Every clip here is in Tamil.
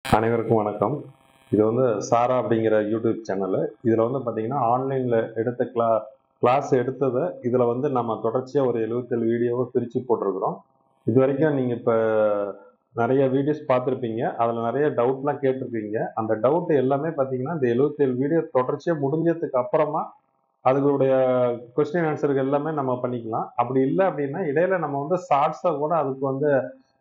அனைவருக்கும் வணக்கம். இது வந்து சாரா அப்படிங்கிற யூடியூப் சேனலு. இதில் வந்து பார்த்தீங்கன்னா, ஆன்லைனில் எடுத்த கிளாஸ் எடுத்ததை இதில் வந்து நம்ம தொடர்ச்சியாக ஒரு 77 வீடியோவை பிரித்து போட்டிருக்கிறோம். இது வரைக்கும் நீங்கள் இப்போ நிறைய வீடியோஸ் பார்த்துருப்பீங்க. அதில் நிறைய டவுட்லாம் கேட்டிருப்பீங்க. அந்த டவுட் எல்லாமே பார்த்தீங்கன்னா, இந்த 77 வீடியோ தொடர்ச்சியாக முடிஞ்சதுக்கு அப்புறமா அதுகளுடைய கொஸ்டின் ஆன்சருக்கு எல்லாமே நம்ம பண்ணிக்கலாம். அப்படி இல்லை அப்படின்னா இடையில நம்ம வந்து ஷார்ட்ஸாக கூட அதுக்கு வந்து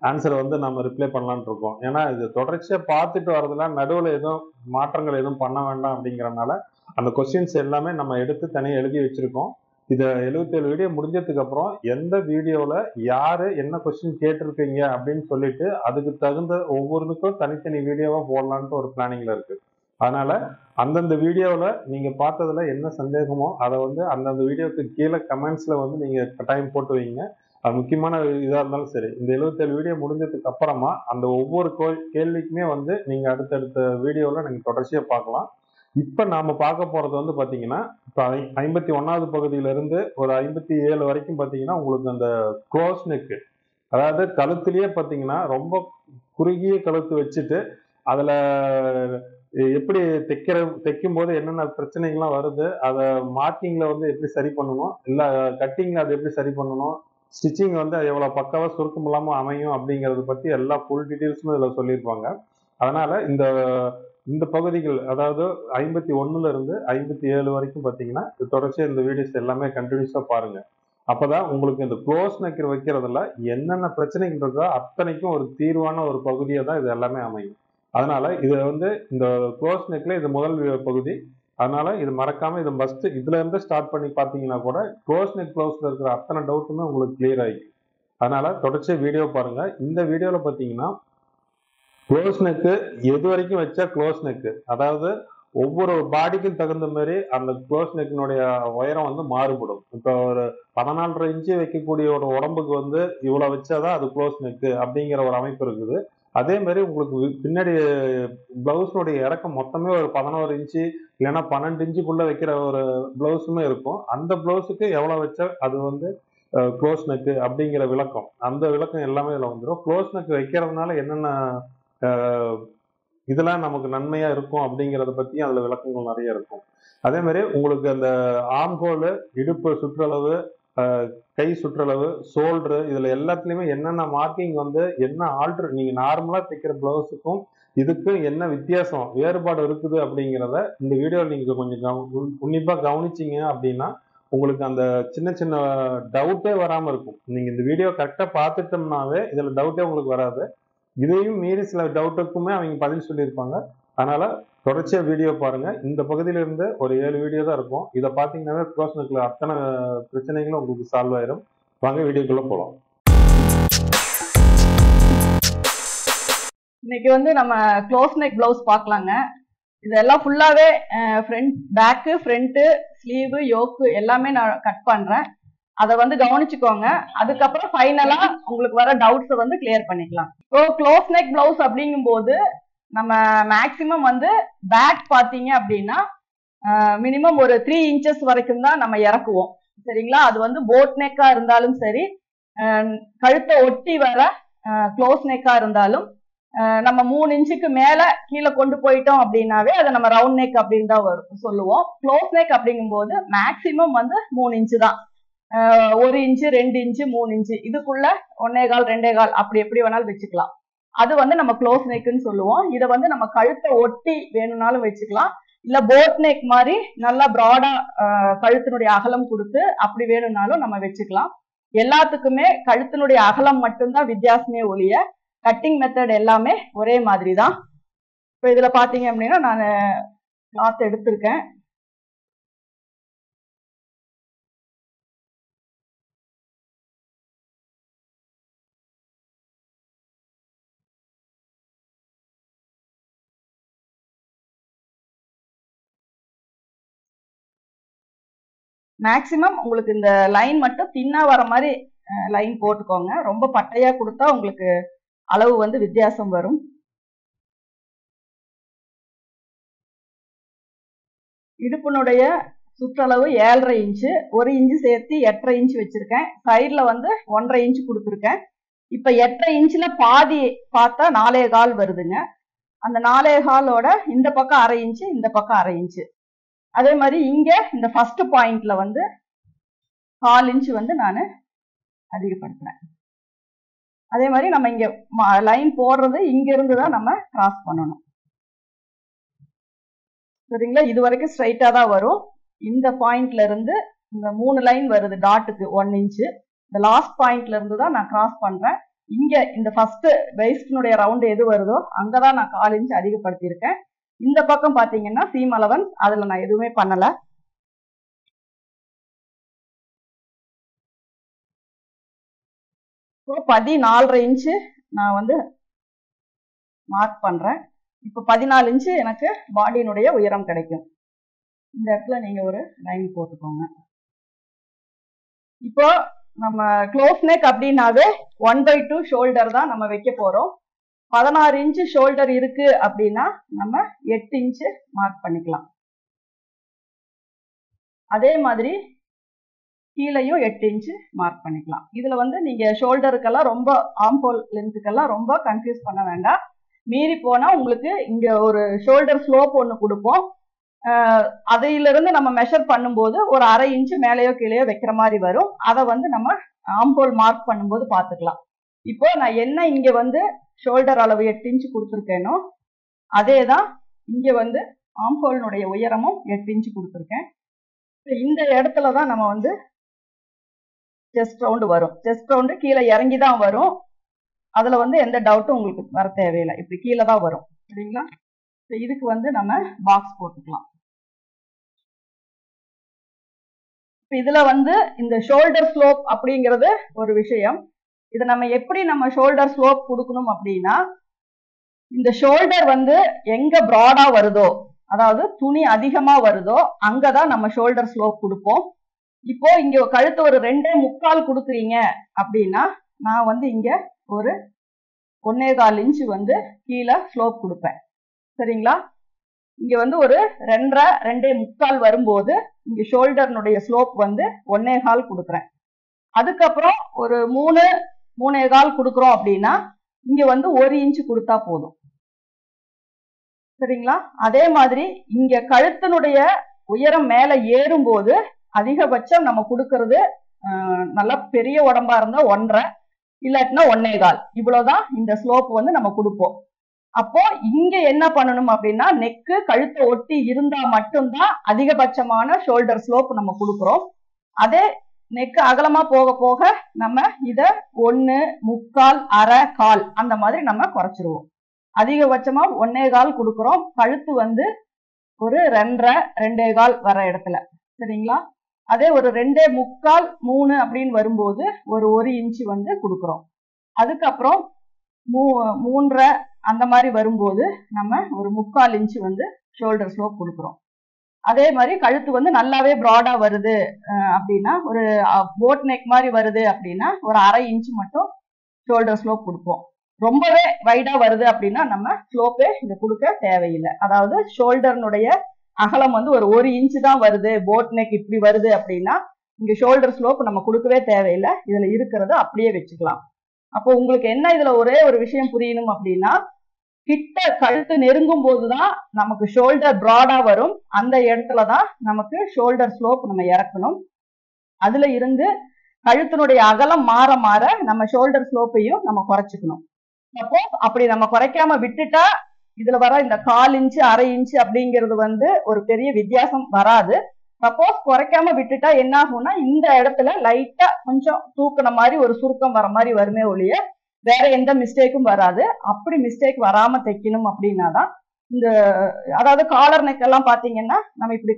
ஆன்சரை வந்து நம்ம ரிப்ளை பண்ணலான்னு இருக்கோம். ஏன்னா இது தொடர்ச்சியாக பார்த்துட்டு வரதுல நடுவில் எதுவும் மாற்றங்கள் எதுவும் பண்ண வேண்டாம் அப்படிங்கிறனால அந்த கொஸ்டின்ஸ் எல்லாமே நம்ம எடுத்து தனியாக எழுதி வச்சிருக்கோம். இதை 77 வீடியோ முடிஞ்சதுக்கு அப்புறம் எந்த வீடியோவில் யாரு என்ன கொஸ்டின் கேட்டிருக்கீங்க அப்படின்னு சொல்லிட்டு அதுக்கு தகுந்த ஒவ்வொருக்கும் தனித்தனி வீடியோவா போடலான்ட்டு ஒரு பிளானிங்ல இருக்கு. அதனால அந்தந்த வீடியோவில் நீங்க பார்த்ததுல என்ன சந்தேகமோ அதை வந்து அந்தந்த வீடியோக்கு கீழே கமெண்ட்ஸ்ல வந்து நீங்க கட்டாயம் போட்டு வைங்க. அது முக்கியமான இதா இருந்தாலும் சரி. இந்த 77 வீடியோ முடிஞ்சதுக்கு அப்புறமா அந்த ஒவ்வொரு கேள்விக்குமே வந்து நீங்க அடுத்தடுத்த வீடியோவில் நீங்க தொடர்ச்சியா பார்க்கலாம். இப்ப நாம பார்க்க போறது வந்து பாத்தீங்கன்னா, இப்ப 51வது பகுதியிலிருந்து ஒரு 57 வரைக்கும் பாத்தீங்கன்னா உங்களுக்கு அந்த க்ளோஸ் நெக், அதாவது கழுத்திலேயே பாத்தீங்கன்னா ரொம்ப குறுகிய கழுத்து வச்சுட்டு அதுல எப்படி தைக்கும் போது என்னென்ன பிரச்சனைகள்லாம் வருது, அதை மார்க்கிங்ல வந்து எப்படி சரி பண்ணணும், இல்ல கட்டிங்ல அதை எப்படி சரி பண்ணணும், ஸ்டிச்சிங் வந்து அது எவ்வளவு பக்காவா சுருக்கம் இல்லாம அமையும் அப்படிங்கறத பத்தி எல்லா ஃபுல் டீடைல்ஸுமே இதுல சொல்லியிருப்பாங்க. அதனால இந்த இந்த பகுதிகள், அதாவது 51ல இருந்து 57 வரைக்கும் பாத்தீங்கன்னா தொடர்ச்சியா இந்த வீடியோஸ் எல்லாமே கண்டினியூஸா பாருங்க. அப்பதான் உங்களுக்கு இந்த க்ளோஸ் நெக் வைக்கிறதுல என்னென்ன பிரச்சனைகள் இருக்கோ அத்தனைக்கும் ஒரு தீர்வான ஒரு பகுதியா தான் இது எல்லாமே அமையும். அதனால இது வந்து இந்த க்ளோஸ் நெக்ல இது முதல் பகுதி. அதனால இது மறக்காம இது மஸ்ட் இதுல இருந்து ஸ்டார்ட் பண்ணி பாத்தீங்கன்னா கூட க்ளோஸ் நெக் க்ளோஸ்ல இருக்கிற அத்தனை டவுட்டுமே உங்களுக்கு கிளியர் ஆயிடும். அதனால தொடர்ச்சியா வீடியோ பாருங்க. இந்த வீடியோல பாத்தீங்கன்னா க்ளோஸ் நெக்கு எது வரைக்கும் வச்சா க்ளோஸ் நெக்கு, அதாவது ஒவ்வொரு பாடிக்கும் தகுந்த மாதிரி அந்த க்ளோஸ் நெக்கினுடைய உயரம் வந்து மாறுபடும். இப்போ ஒரு 14.5 இன்ச்சு வைக்கக்கூடிய ஒரு உடம்புக்கு வந்து இவ்வளவு வச்சாதான் அது க்ளோஸ் நெக்கு அப்படிங்கிற ஒரு அமைப்பு இருக்குது. அதே மாதிரி உங்களுக்கு பின்னாடி பிளவுஸுடைய இறக்கம் மொத்தமே ஒரு 11 இன்ச்சு இல்லைன்னா 12 இன்ச்சுக்குள்ள வைக்கிற ஒரு பிளவுஸுமே இருக்கும். அந்த பிளவுஸுக்கு எவ்வளவு வச்சா அது வந்து க்ளோஸ் நெக்கு அப்படிங்கிற விளக்கம், அந்த விளக்கம் எல்லாமே இதுல வந்துடும். க்ளோஸ் நெக் வைக்கிறதுனால என்னென்ன இதெல்லாம் நமக்கு நன்மையா இருக்கும் அப்படிங்கறத பத்தி அதுல விளக்கங்கள் நிறைய இருக்கும். அதே மாதிரி உங்களுக்கு அந்த ஆர்ம் ஹோல், இடுப்பு சுற்றளவு, கை சுற்றளவு, ஷோல்டர், இதுல எல்லாத்துலயுமே என்னென்ன மார்க்கிங் வந்து என்ன ஆல்டர், நீங்க நார்மலா தைக்கிற பிளவுஸுக்கும் இதுக்கும் என்ன வித்தியாசம் வேறுபாடு இருக்குது அப்படிங்கிறத இந்த வீடியோ நீங்க கொஞ்சம் உன்னிப்பா கவனிச்சீங்க அப்படின்னா உங்களுக்கு அந்த சின்ன சின்ன டவுட்டே வராம இருக்கும். நீங்க இந்த வீடியோ கரெக்டா பார்த்துட்டோம்னாவே இதுல டவுட்டே உங்களுக்கு வராது. இதையும் மீறி சில டவுட்டுக்குமே அவங்க பதில் சொல்லியிருப்பாங்க. அதனால தொடர்ச்சியா வீடியோ பாருங்க. இந்த பகுதியில இருந்து ஒரு 7 வீடியோ தான் இருக்கும். இதை பார்த்தீங்கன்னாவே க்ளோஸ் நெக்ல அத்தனை பிரச்சனைகளும் உங்களுக்கு சால்வ் ஆயிரும். வாங்க வீடியோக்குள்ள போலாம். இன்னைக்கு வந்து நம்ம க்ளோஸ் நெக் பிளவுஸ் பார்க்கலாங்க. இதெல்லாம் ஃபுல்லாவே ஃப்ரண்ட், பேக்கு, ஃப்ரண்ட், ஸ்லீவ், யோக்கு எல்லாமே நான் கட் பண்றேன். அதை வந்து கவனிச்சுக்கோங்க. அதுக்கப்புறம் ஃபைனலா உங்களுக்கு வர டவுட்ஸை வந்து கிளியர் பண்ணிக்கலாம். ஸோ க்ளோஸ் நெக் பிளவுஸ் அப்படிங்கும் போது நம்ம மேக்சிமம் வந்து பேக் பார்த்தீங்க அப்படின்னா மினிமம் ஒரு 3 இன்ச்சஸ் வரைக்கும் தான் நம்ம இறக்குவோம். சரிங்களா? அது வந்து போட் நெக்கா இருந்தாலும் சரி, கழுத்தை ஒட்டி வர க்ளோஸ் நெக்கா இருந்தாலும் நம்ம 3 இன்ச்சுக்கு மேல கீழே கொண்டு போயிட்டோம் அப்படின்னாவே அதை நம்ம ரவுண்ட் நெக் அப்படின்னு தான் சொல்லுவோம். க்ளோஸ் நெக் அப்படிங்கும் போது மேக்சிமம் வந்து 3 இன்ச்சு தான். 1 இன்ச்சு, 2 இன்ச்சு, 3 இன்ச்சு, இதுக்குள்ள 1.25 2.25 அப்படி எப்படி வேணாலும் வச்சுக்கலாம். அது வந்து நம்ம க்ளோஸ் நெக்னு சொல்லுவோம். இதை வந்து நம்ம கழுத்தை ஒட்டி வேணும்னாலும் வச்சுக்கலாம், இல்ல போட் நெக் மாதிரி நல்லா ப்ராடா கழுத்தினுடைய அகலம் கொடுத்து அப்படி வேணும்னாலும் நம்ம வச்சுக்கலாம். எல்லாத்துக்குமே கழுத்தினுடைய அகலம் மட்டும்தான் வித்தியாசமே ஒழிய கட்டிங் மெத்தட் எல்லாமே ஒரே மாதிரி தான். இப்போ இதுல பாத்தீங்க அப்படின்னா நான் கிளாத் எடுத்திருக்கேன். மேக்சிமம் உங்களுக்கு இந்த லைன் மட்டும் தின்னா வர மாதிரி லைன் போட்டுக்கோங்க. ரொம்ப பட்டையா கொடுத்தா உங்களுக்கு அளவு வந்து வித்தியாசம் வரும். இடுப்பினுடைய சுற்றளவு 7.5 இன்ச்சு, 1 இன்ச்சு சேர்த்து 8.5 இன்ச்சு வச்சிருக்கேன். சைட்ல வந்து 1.5 இன்ச்சு கொடுத்துருக்கேன். இப்ப 8.5 இன்ச்சுல பாதி பார்த்தா 4.25 வருதுங்க. அந்த 4.25 இந்த பக்கம் 1/2 இன்ச்சு, இந்த பக்கம் 1/2 இன்ச்சு. அதே மாதிரி இங்க இந்த ஃபர்ஸ்ட் பாயிண்ட்ல வந்து 1/4 இன்ச்சு வந்து நான் அதிகப்படுத்துறேன். அதே மாதிரி நம்ம இங்க லைன் போடுறது இங்க இருந்து தான் நம்ம கிராஸ் பண்ணணும். சரிங்களா? இது வரைக்கும் ஸ்ட்ரைட்டா தான் வரும். இந்த பாயிண்ட்ல இருந்து இந்த 3 லைன் வருது டாட்டுக்கு 1 இன்ச்சு. இந்த லாஸ்ட் பாயிண்ட்ல இருந்து தான் நான் கிராஸ் பண்றேன். இங்க இந்த ஃபர்ஸ்ட் வெயிஸ்டினுடைய ரவுண்ட் எது வருதோ அங்கதான் நான் 1/4 இன்ச் அதிகப்படுத்தியிருக்கேன். இந்த பக்கம் பாத்தீங்கன்னா சீம் அலவன்ஸ் அதுல நான் எதுவுமே பண்ணல. இப்போ 14.5 இன்ச்சு நான் வந்து மார்க் பண்றேன். இப்போ 14 இன்ச்சு எனக்கு பாடியினுடைய உயரம் கிடைக்கும். இந்த இடத்துல நீங்க ஒரு லைன் போட்டுக்கோங்க. இப்போ நம்ம க்ளோஸ் நெக் அப்படின்னாவே 1/2 ஷோல்டர் தான் நம்ம வைக்க போறோம். 16 இன்ச்சு ஷோல்டர் இருக்கு அப்படின்னா நம்ம 8 இன்ச்சு மார்க் பண்ணிக்கலாம். அதே மாதிரி கீழையும் 8 இன்ச்சு மார்க் பண்ணிக்கலாம். இதுல வந்து நீங்க ஷோல்டருக்கெல்லாம் ரொம்ப ஆர்ம்ஹோல் லென்த்துக்கெல்லாம் ரொம்ப கன்ஃபியூஸ் பண்ண வேண்டாம். மீறி போனா உங்களுக்கு இங்க ஒரு ஷோல்டர் ஸ்லோப் ஒன்று கொடுப்போம். அதிலிருந்து நம்ம மெஷர் பண்ணும்போது ஒரு 1/2 இன்ச்சு மேலேயோ கீழேயோ வைக்கிற மாதிரி வரும். அதை வந்து நம்ம ஆர்ம்ஹோல் மார்க் பண்ணும்போது பார்த்துக்கலாம். இப்போ நான் என்ன இங்க வந்து ஷோல்டர் அளவு 8 இன்ச்சு கொடுத்துருக்கேனோ அதே தான் இங்க வந்து ஆர்ம்ஹோலினுடைய உயரமும் 8 இன்ச்சு கொடுத்துருக்கேன். இந்த இடத்துல தான் நம்ம வந்து செஸ்ட் ரவுண்டு வரும். செஸ்ட் ரவுண்டு கீழே இறங்கி தான் வரும். அதுல வந்து எந்த டவுட்டும் உங்களுக்கு வர தேவையில்லை. இப்படி கீழே தான் வரும். சரிங்களா? இதுக்கு வந்து நம்ம பாக்ஸ் போட்டுக்கலாம். இதுல வந்து இந்த ஷோல்டர் ஸ்லோப் அப்படிங்கிறது ஒரு விஷயம். இதை நம்ம எப்படி நம்ம ஷோல்டர் ஸ்லோப் கொடுக்கணும் அப்படின்னா, இந்த ஷோல்டர் வந்து எங்க ப்ராடா வருதோ, அதாவது துணி அதிகமா வருதோ அங்கதான் நம்ம ஷோல்டர் ஸ்லோப் கொடுப்போம். இப்போ இங்க கழுத்து ஒரு 2.25 கொடுக்குறீங்க அப்படின்னா நான் வந்து இங்க ஒரு 1.25 இன்ச்சு வந்து கீழே ஸ்லோப் கொடுப்பேன். சரிங்களா? இங்க வந்து ஒரு 2.25 வரும்போது இங்க ஷோல்டர்னுடைய ஸ்லோப் வந்து 1.25 கொடுக்குறேன். அதுக்கப்புறம் ஒரு 3.25 கொடுக்குறோம் அப்படின்னா இங்க வந்து 1 இன்ச்சு கொடுத்தா போதும். சரிங்களா? அதே மாதிரி இங்க கழுத்தினுடைய உயரம் மேல ஏறும்போது அதிகபட்சம் நம்ம கொடுக்கறது நல்லா பெரிய உடம்பா இருந்தா 1.5 இல்லாட்டினா 1.25 இவ்வளவுதான் இந்த ஸ்லோப் வந்து நம்ம கொடுப்போம். அப்போ இங்க என்ன பண்ணணும் அப்படின்னா நெக்கு கழுத்தை ஒட்டி இருந்தா மட்டும்தான் அதிகபட்சமான ஷோல்டர் ஸ்லோப் நம்ம கொடுக்குறோம். அதே நெக்கு அகலமா போக போக நம்ம இத 1, 3/4, அரை, கால் அந்த மாதிரி நம்ம குறைச்சிருவோம். அதிகபட்சமா 1.25 கொடுக்குறோம். கழுத்து வந்து ஒரு 2.5, 2.25 வர இடத்துல. சரிங்களா? அதே ஒரு 2.25, 3 அப்படின்னு வரும்போது ஒரு 1 இன்ச்சு வந்து கொடுக்குறோம். அதுக்கப்புறம் 3.5 அந்த மாதிரி வரும்போது நம்ம ஒரு 3/4 இன்ச்சு வந்து ஷோல்டர் ஸ்லோப் கொடுக்குறோம். அதே மாதிரி கழுத்து வந்து நல்லாவே ப்ராடா வருது அப்படின்னா, ஒரு போட் நெக் மாதிரி வருது அப்படின்னா ஒரு 1/2 இன்ச்சு மட்டும் ஷோல்டர் ஸ்லோப் கொடுப்போம். ரொம்பவே வைடா வருது அப்படின்னா நம்ம ஸ்லோப்பே இங்க கொடுக்க தேவையில்லை. அதாவது ஷோல்டர்னுடைய அகலம் வந்து ஒரு 1 இன்ச்சு தான் வருது, போட் நெக் இப்படி வருது அப்படின்னா இங்க ஷோல்டர் ஸ்லோப் நம்ம கொடுக்கவே தேவையில்லை. இதுல இருக்கிறத அப்படியே வச்சுக்கலாம். அப்போ உங்களுக்கு என்ன இதுல ஒரே ஒரு விஷயம் புரியணும் அப்படின்னா, கிட்ட கழுத்து நெருங்கும் போதுதான் நமக்கு ஷோல்டர் ப்ராடா வரும். அந்த இடத்துலதான் நமக்கு ஷோல்டர் ஸ்லோப் நம்ம இறக்கணும். அதுல இருந்து கழுத்தினுடைய அகலம் மாற மாற நம்ம ஷோல்டர் ஸ்லோப்பையும் நம்ம குறைச்சிக்கணும். அப்போ அப்படி நம்ம குறைக்காம விட்டுட்டா இதுல வர இந்த 1/4 இன்ச்சு 1/2 இன்ச்சு அப்படிங்கிறது வந்து ஒரு பெரிய வித்தியாசம் வராது. சப்போஸ் குறைக்காம விட்டுட்டா என்ன ஆகும்னா இந்த இடத்துல லைட்டா கொஞ்சம் தூக்குன மாதிரி ஒரு சுருக்கம் வர மாதிரி வருமே ஒழிய வேற எந்த மிஸ்டேக்கும் வராது. அப்படி மிஸ்டேக் வராம தைக்கணும் அப்படின்னாதான் இந்த அதாவது காலர் நெக் எல்லாம் பாத்தீங்கன்னா நம்ம இப்படி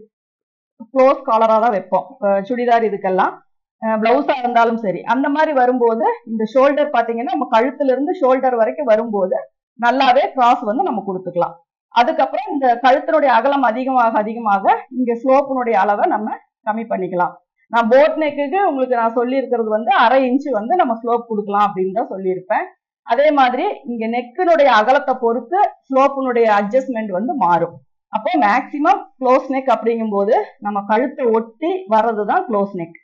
க்ளோஸ் காலரா தான் வைப்போம். சுடிதார் இதுக்கெல்லாம் பிளவுஸா இருந்தாலும் சரி. அந்த மாதிரி வரும்போது இந்த ஷோல்டர் பாத்தீங்கன்னா நம்ம கழுத்துல இருந்து ஷோல்டர் வரைக்கும் வரும்போது நல்லாவே கிராஸ் வந்து நம்ம கொடுத்துக்கலாம். அதுக்கப்புறம் இந்த கழுத்தினுடைய அகலம் அதிகமாக அதிகமாக இங்க ஸ்லோப்பினுடைய அளவை நம்ம கம்மி பண்ணிக்கலாம். நான் போட் நெக்குக்கு உங்களுக்கு நான் சொல்லி இருக்கிறது வந்து 1/2 இன்ச்சு வந்து நம்ம ஸ்லோப் கொடுக்கலாம் அப்படின்னு தான் சொல்லியிருப்பேன். அதே மாதிரி இங்க நெக்கினுடைய அகலத்தை பொறுத்து ஸ்லோப்பினுடைய அட்ஜஸ்ட்மெண்ட் வந்து மாறும். அப்போ மேக்சிமம் க்ளோஸ் நெக் அப்படிங்கும் போது நம்ம கழுத்தை ஒட்டி வர்றதுதான் க்ளோஸ் நெக்.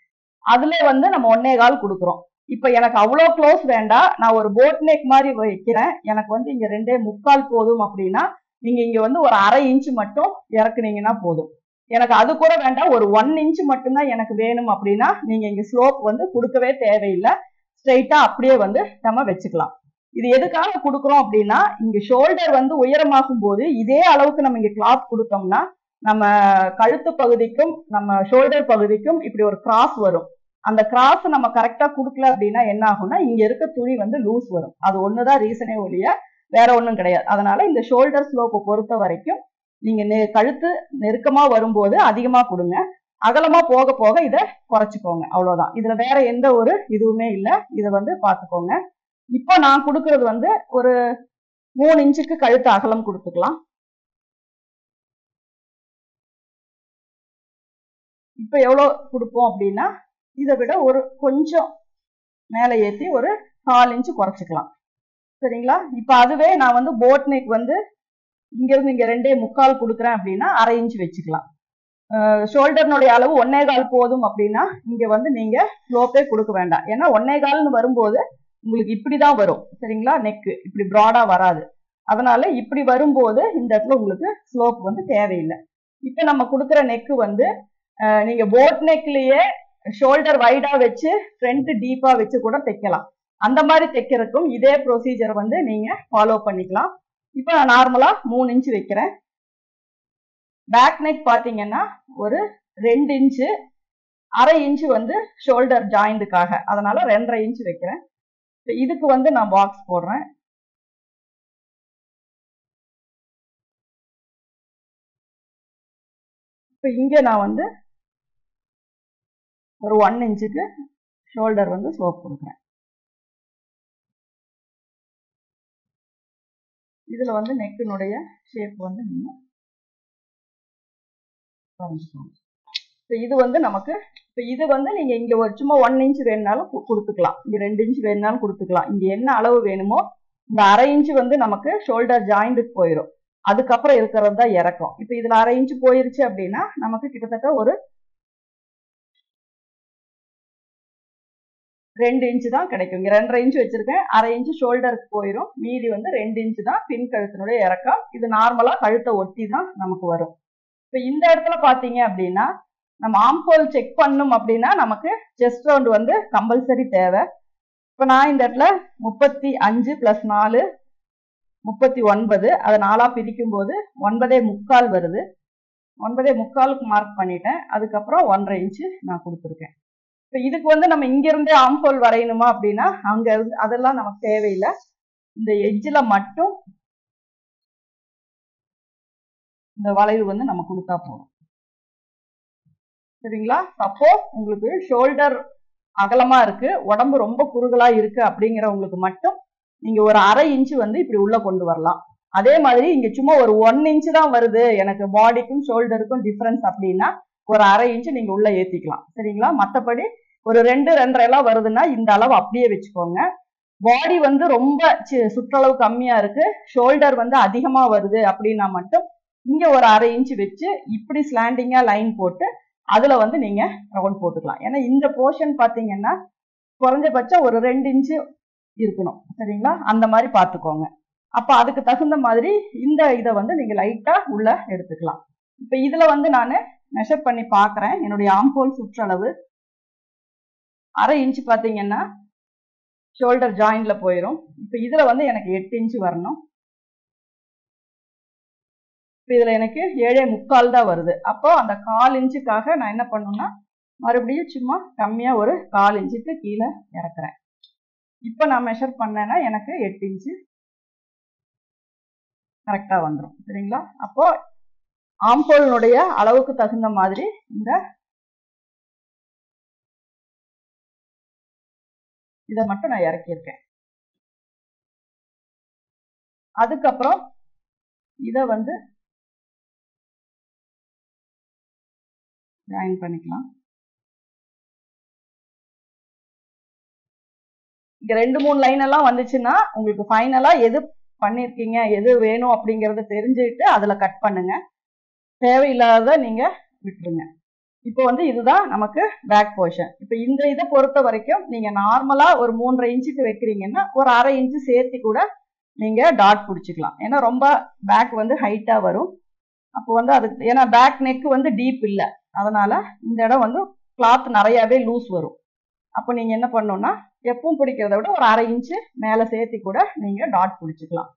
அதுல வந்து நம்ம 1.25 கொடுக்குறோம். இப்ப எனக்கு அவ்வளோ க்ளோஸ் வேண்டாம், நான் ஒரு போட் நெக் மாதிரி வைக்கிறேன், எனக்கு வந்து இங்க 2.75 போதும் அப்படின்னா நீங்க இங்க வந்து ஒரு 1/2 இன்ச் மட்டும் இறக்குனீங்கன்னா போதும். எனக்கு அது கூட வேண்டாம், ஒரு 1 இன்ச் மட்டும்தான் எனக்கு வேணும் அப்படின்னா நீங்க இங்க ஸ்லோப் வந்து கொடுக்கவே தேவையில்லை, ஸ்ட்ரைட்டா அப்படியே வந்து நம்ம வச்சுக்கலாம். இது எதுக்காக கொடுக்குறோம் அப்படின்னா இங்க ஷோல்டர் வந்து உயரமாகும் போது இதே அளவுக்கு நம்ம இங்க கிளாத் கொடுத்தோம்னா நம்ம கழுத்து பகுதிக்கும் நம்ம ஷோல்டர் பகுதிக்கும் இப்படி ஒரு கிராஸ் வரும். அந்த கிராஸ் நம்ம கரெக்டா கொடுக்கல அப்படின்னா என்ன ஆகும்னா இங்க இருக்க துணி வந்து லூஸ் வரும். அது ஒண்ணுதான் ரீசனே ஒழிய வேற ஒண்ணும் கிடையாது. அதனால இந்த ஷோல்டர் ஸ்லோப்பை பொறுத்த வரைக்கும் நீங்க கழுத்து நெருக்கமா வரும்போது அதிகமா கொடுங்க, அகலமா போக போக இதை குறைச்சிக்கோங்க, அவ்வளவுதான். இதுல வேற எந்த ஒரு இதுவுமே இல்லை, இதை வந்து பாத்துக்கோங்க. இப்போ நான் கொடுக்கறது வந்து ஒரு 3 இன்ச்சுக்கு கழுத்து அகலம் கொடுத்துக்கலாம். இப்ப எவ்வளவு கொடுப்போம் அப்படின்னா இதை விட ஒரு கொஞ்சம் மேல ஏற்றி ஒரு 4 இன்ச்சு குறைச்சிக்கலாம். சரிங்களா? இப்ப அதுவே நான் வந்து போட் நெக் வந்து இங்க இருந்து இங்க 2.75 கொடுக்குறேன் அப்படின்னா 1/2 இன்ச் வச்சுக்கலாம். ஷோல்டர்னுடைய அளவு 1.25 போதும் அப்படின்னா இங்க வந்து நீங்க ஸ்லோப்பே கொடுக்க வேண்டாம். ஏன்னா 1.25 வரும்போது உங்களுக்கு இப்படிதான் வரும். சரிங்களா? நெக்கு இப்படி ப்ராடா வராது. அதனால இப்படி வரும்போது இந்த இடத்துல உங்களுக்கு ஸ்லோப் வந்து தேவையில்லை. இப்ப நம்ம கொடுக்குற நெக்கு வந்து நீங்க போட் நெக்லயே ஷோல்டர் வைடா வச்சு ஃப்ரண்ட் டீப்பா வச்சு கூட தைக்கலாம். அந்த மாதிரி தைக்கிறதுக்கும் இதே ப்ரொசீஜர் வந்து நீங்க ஃபாலோ பண்ணிக்கலாம். இப்ப நான் நார்மலா 3 இன்ச் வைக்கிறேன். பேக் நெக் பாத்தீங்கன்னா ஒரு 2 இன்ச்சு, 1/2 இன்ச்சு வந்து ஷோல்டர் ஜாயிண்ட்டுக்காக, அதனால 2.5 இன்ச் வைக்கிறேன். இதுக்கு வந்து நான் பாக்ஸ் போடுறேன். இப்ப இங்க நான் வந்து ஒரு 1 இன்ச்சுக்கு ஷோல்டர் வந்து ஸ்லோப் கொடுக்குறேன். இதுல வந்து நெக்கினுடைய ஷேப் வந்து நீங்க வரைஞ்சுக்கோங்க. இது வந்து நமக்கு இப்ப இது வந்து நீங்க இங்க ஒரு சும்மா 1 இன்ச் வேணும்னாலும் கொடுத்துக்கலாம், இங்க 2 இன்ச் வேணும்னாலும் கொடுத்துக்கலாம். இங்க என்ன அளவு வேணுமோ இந்த 1/2 இன்ச் வந்து நமக்கு ஷோல்டர் ஜாயிண்ட்டுக்கு போயிடும், அதுக்கப்புறம் இருக்கிறது தான் இறக்கும். இப்ப இதுல 1/2 இன்ச் போயிருச்சு அப்படின்னா நமக்கு கிட்டத்தட்ட ஒரு 2 இன்ச் தான் கிடைக்கும். இங்க 2.5 இன்ச் வச்சிருக்கேன், 1/2 இன்ச் ஷோல்டருக்கு போயிடும், மீதி வந்து 2 இன்ச் தான் பின் கழுத்தினுடைய இறக்கம். இது நார்மலா கழுத்தை ஒட்டி தான் நமக்கு வரும். இப்ப இந்த இடத்துல பாத்தீங்க அப்படின்னா நம்ம ஆம்ஹோல் செக் பண்ணும் அப்படின்னா நமக்கு செஸ்ட் ரவுண்ட் வந்து கம்பல்சரி தேவை. இப்ப நான் இந்த இடத்துல 35 + 4 39, அதை 4ஆ பிரிக்கும் போது 9.75 வருது. 9.75க்கு மார்க் பண்ணிட்டேன். அதுக்கப்புறம் 1.5 இன்ச்சு நான் கொடுத்துருக்கேன். இப்ப இதுக்கு வந்து நம்ம இங்க இருந்தே ஆம்ஹோல் வரையணுமா அப்படின்னா அங்க அதெல்லாம் நமக்கு தேவையில்லை. இந்த எட்ஜ்ல மட்டும் இந்த வளைவு வந்து நம்ம கொடுத்தா போதும். சரிங்களா? சப்போஸ் உங்களுக்கு ஷோல்டர் அகலமா இருக்கு, உடம்பு ரொம்ப குறுகலா இருக்கு அப்படிங்கிறவங்களுக்கு மட்டும் நீங்க ஒரு 1/2 இன்ச் வந்து இப்படி உள்ள கொண்டு வரலாம். அதே மாதிரி இங்க சும்மா ஒரு 1 இன்ச் தான் வருது எனக்கு பாடிக்கும் ஷோல்டருக்கும் டிஃபரன்ஸ் அப்படின்னா ஒரு 1/2 இன்ச் நீங்க உள்ள ஏத்திக்கலாம். சரிங்களா? மற்றபடி ஒரு 2, 2.5 எல்லாம் வருதுன்னா இந்த அளவு அப்படியே வச்சுக்கோங்க. பாடி வந்து ரொம்ப சுற்றளவு கம்மியா இருக்கு, ஷோல்டர் வந்து அதிகமா வருது அப்படின்னா மட்டும் இங்க ஒரு 1/2 இன்ச் வச்சு இப்படி ஸ்லாண்டிங்கா லைன் போட்டு அதுல வந்து நீங்க ரவுண்ட் போட்டுக்கலாம். ஏன்னா இந்த போர்ஷன் பாத்தீங்கன்னா குறைஞ்சபட்சம் ஒரு 2 இன்ச் இருக்கணும். சரிங்களா? அந்த மாதிரி பாத்துக்கோங்க. அப்ப அதுக்கு தகுந்த மாதிரி இந்த இதை வந்து நீங்க லைட்டா உள்ள எடுத்துக்கலாம். இப்ப இதுல வந்து நான் மெஷர் பண்ணி பாக்குறேன். என்னுடைய ஆம்ஹோல் சுற்றளவு 1/2 இன்ச் பாத்தீங்கன்னா ஷோல்டர் ஜாயிண்ட்ல போயிடும். இப்ப இதுல வந்து எனக்கு 8 இன்ச் வரணும். இதுல எனக்கு 7.75 தான் வருது. அப்போ அந்த 1/4 இன்ச்சுக்காக நான் என்ன பண்ணுன்னா மறுபடியும் சும்மா கம்மியா ஒரு 1/4 இன்ச்சுக்கு கீழே இறக்குறேன். இப்ப நான் மெஷர் பண்ணேன்னா எனக்கு 8 இன்ச்சு கரெக்டா வந்துடும். சரிங்களா? அப்போ ஆம்ஹோலினுடைய அளவுக்கு தகுந்த மாதிரி இந்த இதை மட்டும் நான் இறக்கியிருக்கேன். அதுக்கப்புறம் இதை வந்து ஜாயின் பண்ணிக்கலாம். இங்க 2-3 லைன் எல்லாம் வந்துச்சுன்னா உங்களுக்கு ஃபைனலா எது பண்ணிருக்கீங்க, எது வேணும் அப்படிங்கறத தெரிஞ்சுக்கிட்டு அதுல கட் பண்ணுங்க, தேவையில்லாத நீங்க விட்டுருங்க. இப்போ வந்து இதுதான் நமக்கு பேக் போர்ஷன். இப்போ இந்த இதை பொறுத்த வரைக்கும் நீங்க நார்மலா ஒரு 3.5 இன்ச்சுக்கு வைக்கிறீங்கன்னா ஒரு 1/2 இன்ச்சு சேர்த்து கூட நீங்க டாட் பிடிச்சிக்கலாம். ஏன்னா ரொம்ப பேக் வந்து ஹைட்டா வரும். அப்போ வந்து அதுக்கு ஏன்னா பேக் நெக் வந்து டீப் இல்லை, அதனால இந்த இடம் வந்து கிளாத் நிறையாவே லூஸ் வரும். அப்போ நீங்க என்ன பண்ணணும்னா எப்பவும் பிடிக்கிறத விட ஒரு 1/2 இன்ச்சு மேலே சேர்த்து கூட நீங்க டாட் பிடிச்சிக்கலாம்.